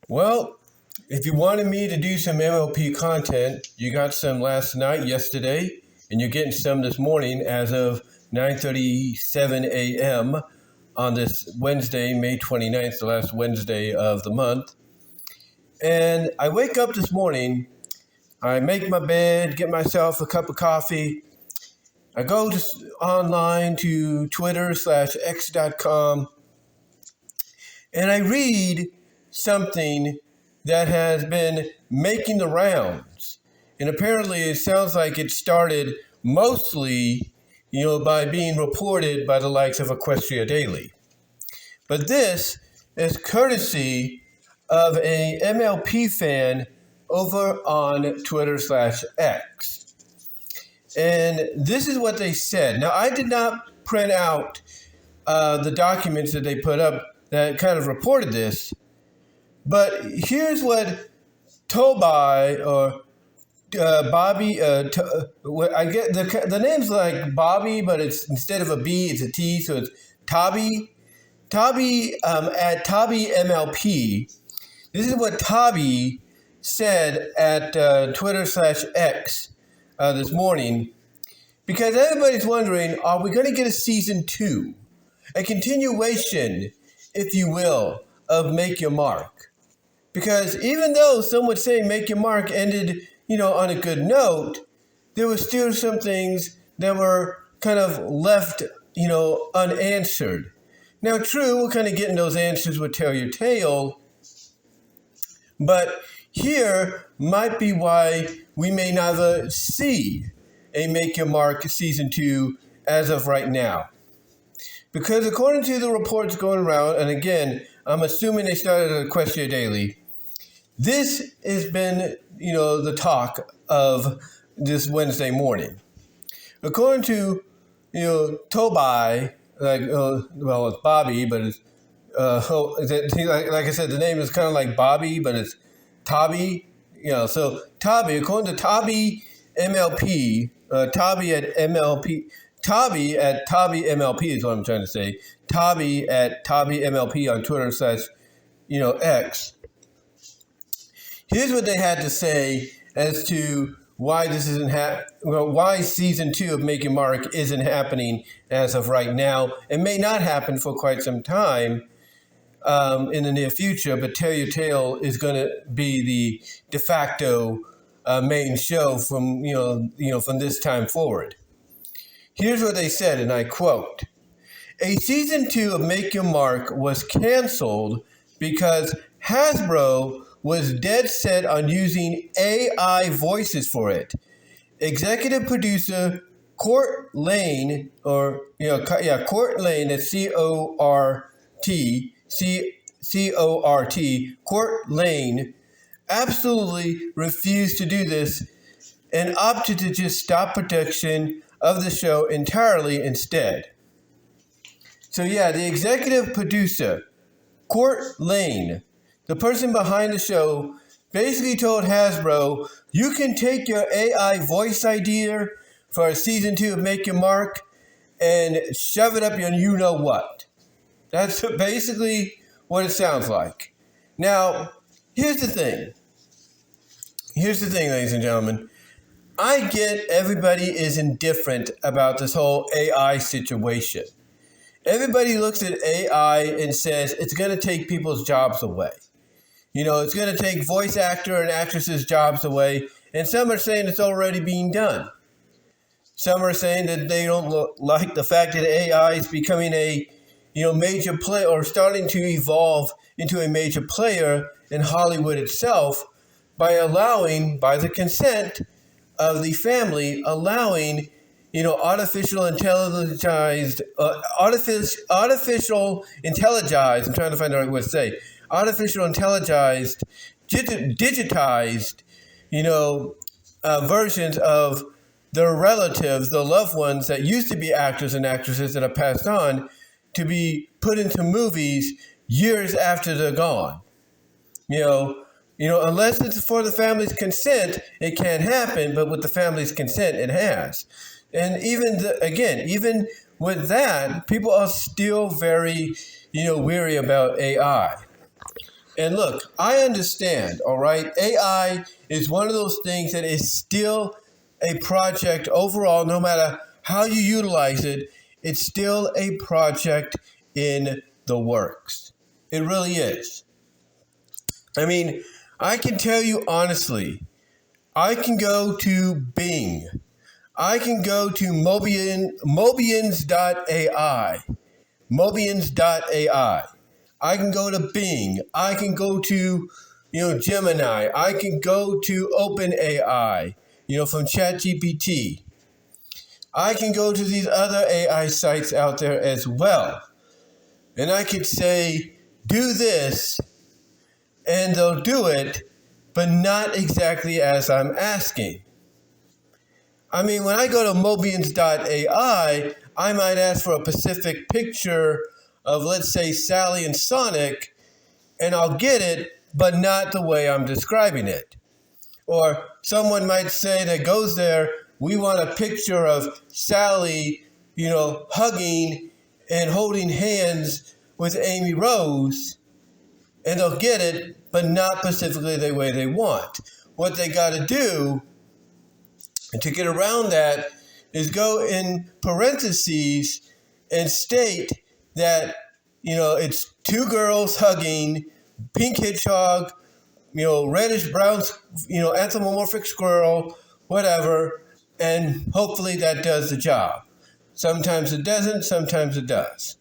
Well, if you wanted me to do some MLP content, you got some last night, yesterday, and you're getting some this morning as of 9:37 a.m. on this Wednesday, May 29th, the last Wednesday of the month. And I wake up this morning, I make my bed, get myself a cup of coffee. I go online to Twitter/X.com, and I read something that has been making the rounds. And apparently it sounds like it started mostly, by being reported by the likes of Equestria Daily. But this is courtesy of a MLP fan over on Twitter/X. And this is what they said. Now, I did not print out the documents that they put up that kind of reported this, but here's what Toby or Bobby, I get the name's like Bobby, but it's instead of a B, it's a T, so it's Toby at Toby MLP. This is what Toby said at Twitter/X this morning, because everybody's wondering, are we going to get a season 2, a continuation, if you will, of Make Your Mark? Because even though some would say Make Your Mark ended, on a good note, there were still some things that were kind of left, unanswered. Now, true, we're kind of getting those answers with Tell Your Tale, but here might be why we may never see a Make Your Mark Season 2 as of right now. Because according to the reports going around, and again, I'm assuming they started at Equestria Daily, this has been, the talk of this Wednesday morning. According to, Toby, it's Bobby, but it's, like I said, the name is kind of like Bobby, but it's Toby. So Toby, according to Toby MLP, Toby at Toby MLP is what I'm trying to say. Toby at Toby MLP on Twitter/X. Here's what they had to say as to why this isn't why season 2 of Make Your Mark isn't happening as of right now. It may not happen for quite some time in the near future, but Tell Your Tale is going to be the de facto main show from from this time forward. Here's what they said, and I quote: "A season 2 of Make Your Mark was canceled because Hasbro was dead set on using AI voices for it. Executive producer Cort Lane, Cort Lane, that's C-O-R-T, Cort Lane, absolutely refused to do this and opted to just stop production of the show entirely instead." So the executive producer, Cort Lane, the person behind the show, basically told Hasbro, you can take your AI voice idea for a season 2 of Make Your Mark and shove it up your you-know-what. That's basically what it sounds like. Now, here's the thing. Ladies and gentlemen. I get everybody is indifferent about this whole AI situation. Everybody looks at AI and says it's going to take people's jobs away. It's going to take voice actor and actresses' jobs away, and some are saying it's already being done. Some are saying that they don't like the fact that AI is becoming a, major player or starting to evolve into a major player in Hollywood itself by the consent of the family, allowing, artificial intelligence, I'm trying to find the right word to say, artificial intelligence, digitized, versions of their relatives, the loved ones that used to be actors and actresses that have passed on, to be put into movies years after they're gone. Unless it's for the family's consent, it can't happen, but with the family's consent, it has. And even with that, people are still very, weary about AI. And look, I understand, all right? AI is one of those things that is still a project overall, no matter how you utilize it, it's still a project in the works. It really is. I mean, I can tell you honestly, I can go to Bing. I can go to Mobians.ai. Mobians.ai. I can go to Bing. I can go to, Gemini. I can go to OpenAI, from ChatGPT. I can go to these other AI sites out there as well. And I could say, do this, and they'll do it, but not exactly as I'm asking. I mean, when I go to Mobians.ai, I might ask for a specific picture of, let's say, Sally and Sonic, and I'll get it, but not the way I'm describing it. Or someone might say that goes there, we want a picture of Sally, hugging and holding hands with Amy Rose, and they'll get it, but not specifically the way they want. What they got to do to get around that is go in parentheses and state that, it's two girls hugging, pink hedgehog, reddish brown, anthropomorphic squirrel, whatever, and hopefully that does the job. Sometimes it doesn't, sometimes it does.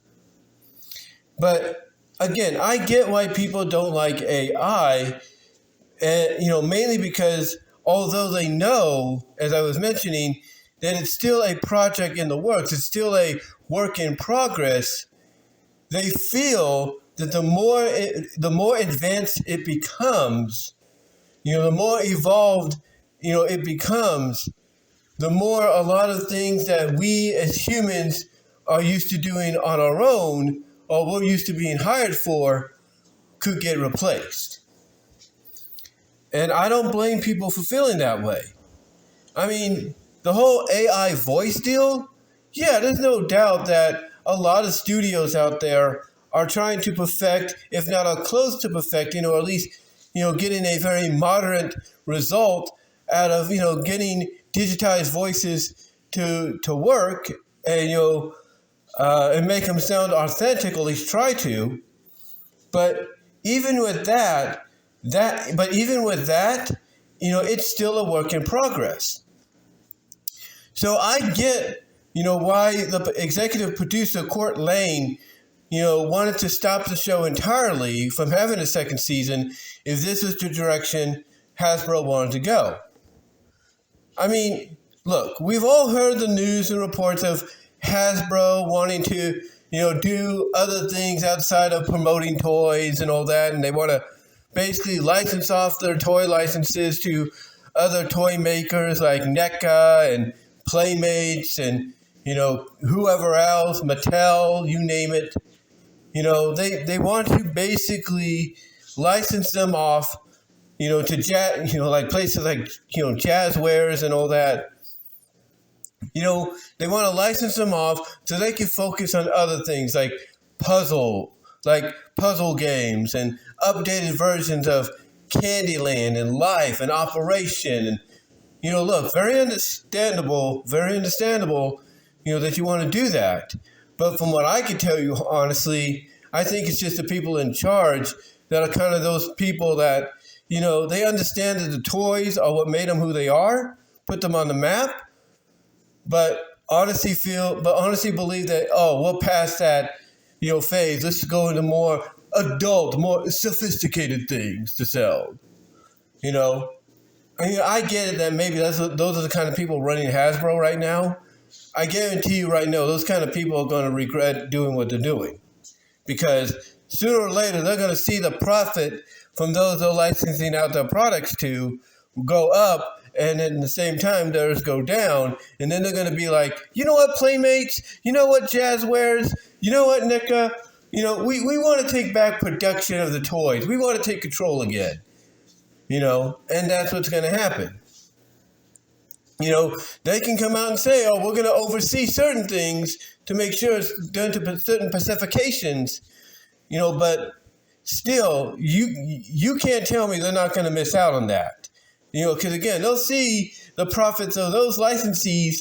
But again, I get why people don't like AI, and, mainly because although they know, as I was mentioning, that it's still a project in the works, it's still a work in progress, they feel that the more advanced it becomes, the more evolved, it becomes, the more a lot of things that we as humans are used to doing on our own, or we're used to being hired for, could get replaced. And I don't blame people for feeling that way. I mean, the whole AI voice deal, yeah, there's no doubt that a lot of studios out there are trying to perfect, if not are close to perfecting, or at least, getting a very moderate result out of, getting digitized voices to work and, and make them sound authentic, or at least try to. But even with that, it's still a work in progress. So I get, why the executive producer, Cort Lane, wanted to stop the show entirely from having a second season if this was the direction Hasbro wanted to go. I mean, look, we've all heard the news and reports of Hasbro wanting to, do other things outside of promoting toys and all that, and they want to basically license off their toy licenses to other toy makers like NECA and Playmates and, whoever else, Mattel, you name it. They want to basically license them off, to like places like, Jazzwares and all that. They want to license them off so they can focus on other things like puzzle games and updated versions of Candyland and Life and Operation. And, look, very understandable, that you want to do that. But from what I can tell you, honestly, I think it's just the people in charge that are kind of those people that, they understand that the toys are what made them who they are, put them on the map, but honestly believe that, we're past that, phase. Let's go into more adult, more sophisticated things to sell. I mean, I get it that maybe those are the kind of people running Hasbro right now. I guarantee you right now, those kind of people are going to regret doing what they're doing. Because sooner or later, they're going to see the profit from those they're licensing out their products to go up, and at the same time, theirs go down. And then they're going to be like, you know what, Playmates? You know what, Jazzwares? You know what, NECA? We want to take back production of the toys. We want to take control again. And that's what's going to happen. They can come out and say, we're going to oversee certain things to make sure it's done to certain specifications, but still, you can't tell me they're not going to miss out on that. Because again, they'll see the profits of those licensees,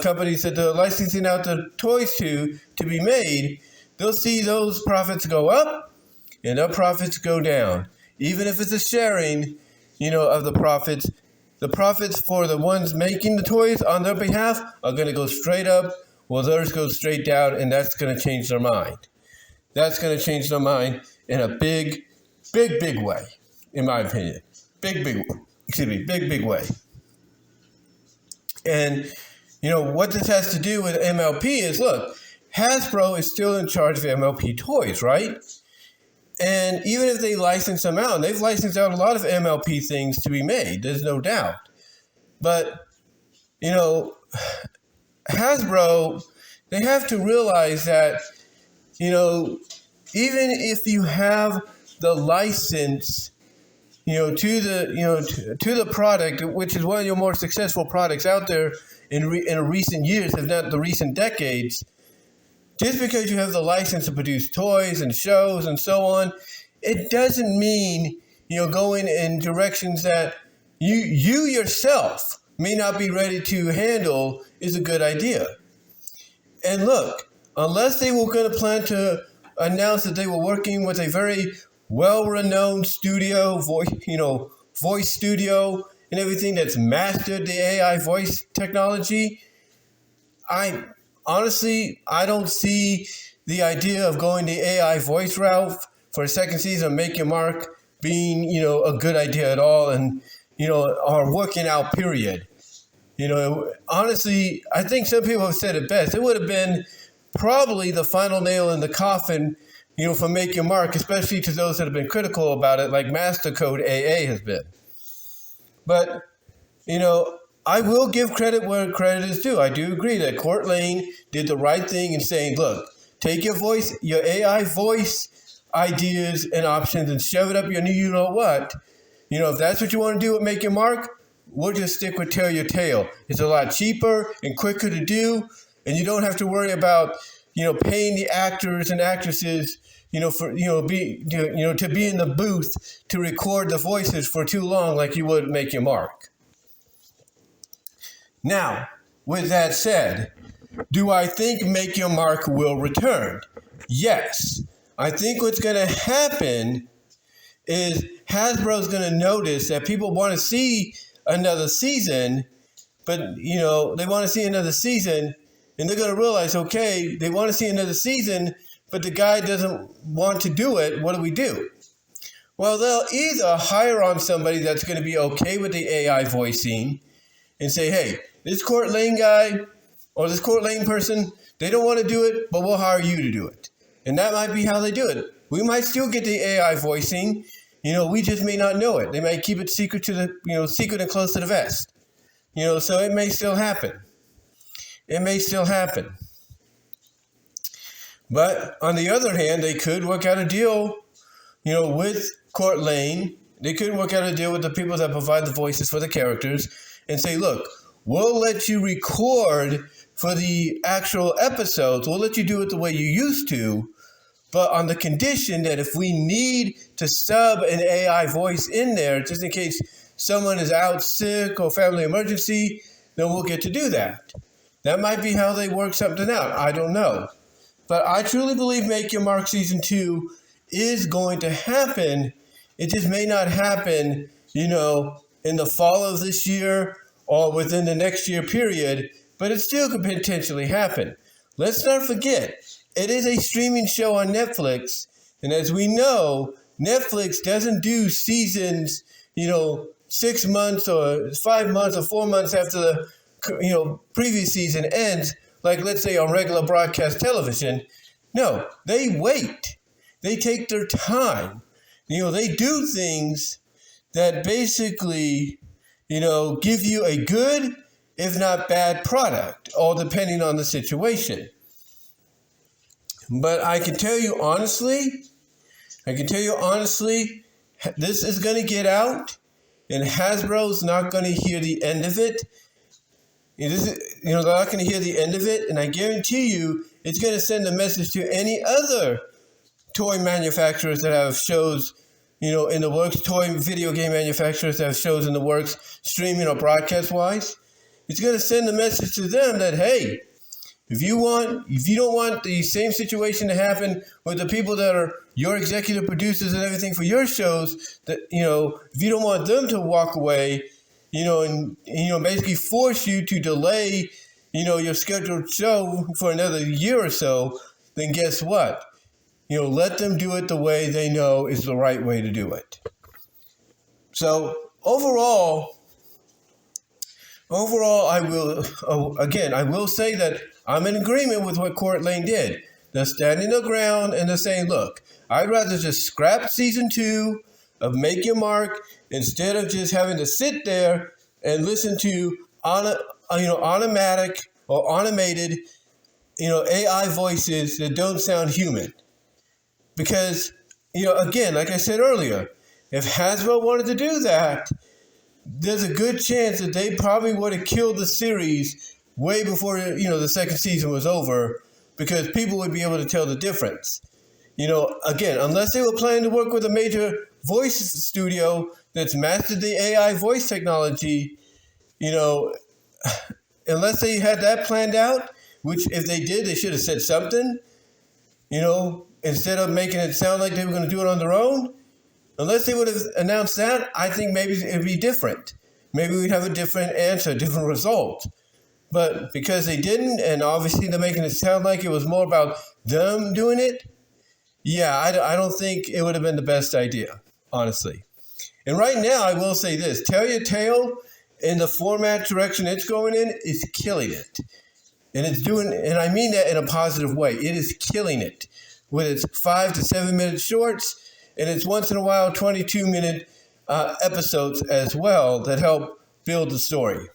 companies that they're licensing out the toys to be made. They'll see those profits go up and their profits go down. Even if it's a sharing, of the profits for the ones making the toys on their behalf are going to go straight up, while theirs go straight down, and that's going to change their mind. That's going to change their mind in a big, big, big way, in my opinion. Big way. And, what this has to do with MLP is, look, Hasbro is still in charge of MLP toys, right? And even if they license them out, and they've licensed out a lot of MLP things to be made, there's no doubt. But, Hasbro, they have to realize that, even if you have the license, to the product, which is one of your more successful products out there in recent years, if not the recent decades, just because you have the license to produce toys and shows and so on, it doesn't mean, going in directions that you yourself may not be ready to handle is a good idea. And look, unless they were going to plan to announce that they were working with a very well-renowned studio, voice studio and everything that's mastered the AI voice technology, I don't see the idea of going the AI voice route for a second season of Make Your Mark being, a good idea at all, and, or working out, period. Honestly, I think some people have said it best. It would have been probably the final nail in the coffin, for Make Your Mark, especially to those that have been critical about it, like Master Code AA has been. But, I will give credit where credit is due. I do agree that Cort Lane did the right thing in saying, look, take your AI voice ideas and options and shove it up your new you-know-what. If that's what you want to do with Make Your Mark, we'll just stick with Tell Your Tale. It's a lot cheaper and quicker to do, and you don't have to worry about, paying the actors and actresses, to be in the booth to record the voices for too long like you would Make Your Mark. Now, with that said, do I think Make Your Mark will return? Yes. I think what's going to happen is Hasbro's going to notice that people want to see another season, but, they want to see another season, and they're going to realize, okay, they want to see another season, but the guy doesn't want to do it. What do we do? Well, they'll either hire on somebody that's going to be okay with the AI voicing and say, hey, this Cort Lane guy or this Cort Lane person, they don't want to do it, but we'll hire you to do it. And that might be how they do it. We might still get the AI voicing. We just may not know it. They might keep it secret to the, secret and close to the vest. So it may still happen. It may still happen. But on the other hand, they could work out a deal, with Cort Lane. They could work out a deal with the people that provide the voices for the characters and say, look, we'll let you record for the actual episodes. We'll let you do it the way you used to, but on the condition that if we need to sub an AI voice in there, just in case someone is out sick or family emergency, then we'll get to do that. That might be how they work something out. I don't know. But I truly believe Make Your Mark Season 2 is going to happen. It just may not happen, in the fall of this year or within the next year period, but it still could potentially happen. Let's not forget, it is a streaming show on Netflix, and as we know, Netflix doesn't do seasons, 6 months or 5 months or 4 months after the, previous season ends, like let's say on regular broadcast television. No, they wait. They take their time. They do things that basically, give you a good, if not bad product, all depending on the situation. But I can tell you honestly, this is going to get out, and Hasbro's not going to hear the end of it. They're not going to hear the end of it, and I guarantee you it's going to send a message to any other toy manufacturers that have shows, in the works, toy video game manufacturers that have shows in the works, streaming or broadcast-wise. It's going to send a message to them that, hey, if you don't want the same situation to happen with the people that are your executive producers and everything for your shows, that, if you don't want them to walk away, and basically force you to delay, your scheduled show for another year or so, then guess what? Let them do it the way they know is the right way to do it. So overall, I will say that I'm in agreement with what Cort Lane did. They're standing their ground and they're saying, look, I'd rather just scrap season 2 of Make Your Mark instead of just having to sit there and listen to automatic or automated, AI voices that don't sound human. Because, again, like I said earlier, if Hasbro wanted to do that, there's a good chance that they probably would have killed the series way before, the second season was over, because people would be able to tell the difference. Again, unless they were planning to work with a major voice studio that's mastered the AI voice technology, unless they had that planned out, which if they did, they should have said something, instead of making it sound like they were going to do it on their own. Unless they would have announced that, I think maybe it'd be different. Maybe we'd have a different answer, a different result. But because they didn't, and obviously they're making it sound like it was more about them doing it, yeah, I don't think it would have been the best idea, honestly. And right now, I will say this. Tell Your Tale, in the format direction it's going in, is killing it. And I mean that in a positive way. It is killing it with its 5 to 7 minute shorts, and it's once in a while 22-minute episodes as well that help build the story.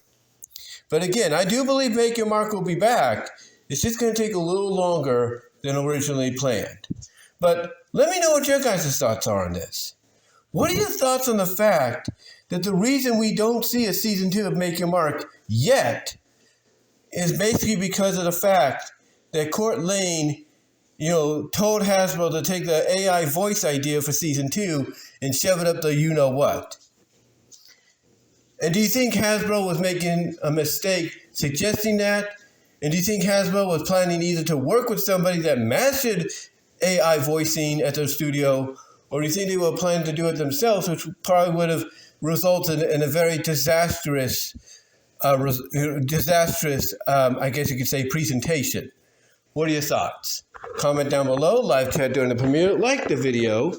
But again, I do believe Make Your Mark will be back. It's just going to take a little longer than originally planned. But let me know what your guys' thoughts are on this. What are your thoughts on the fact that the reason we don't see a season 2 of Make Your Mark yet is basically because of the fact that Cort Lane told Hasbro to take the AI voice idea for season 2 and shove it up the you-know-what? And do you think Hasbro was making a mistake suggesting that? And do you think Hasbro was planning either to work with somebody that mastered AI voicing at their studio, or do you think they were planning to do it themselves, which probably would have resulted in a very disastrous, I guess you could say, presentation? What are your thoughts? Comment down below, live chat during the premiere, like the video,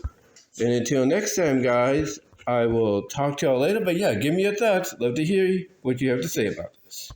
and until next time, guys, I will talk to y'all later. But yeah, give me your thoughts. Love to hear what you have to say about this.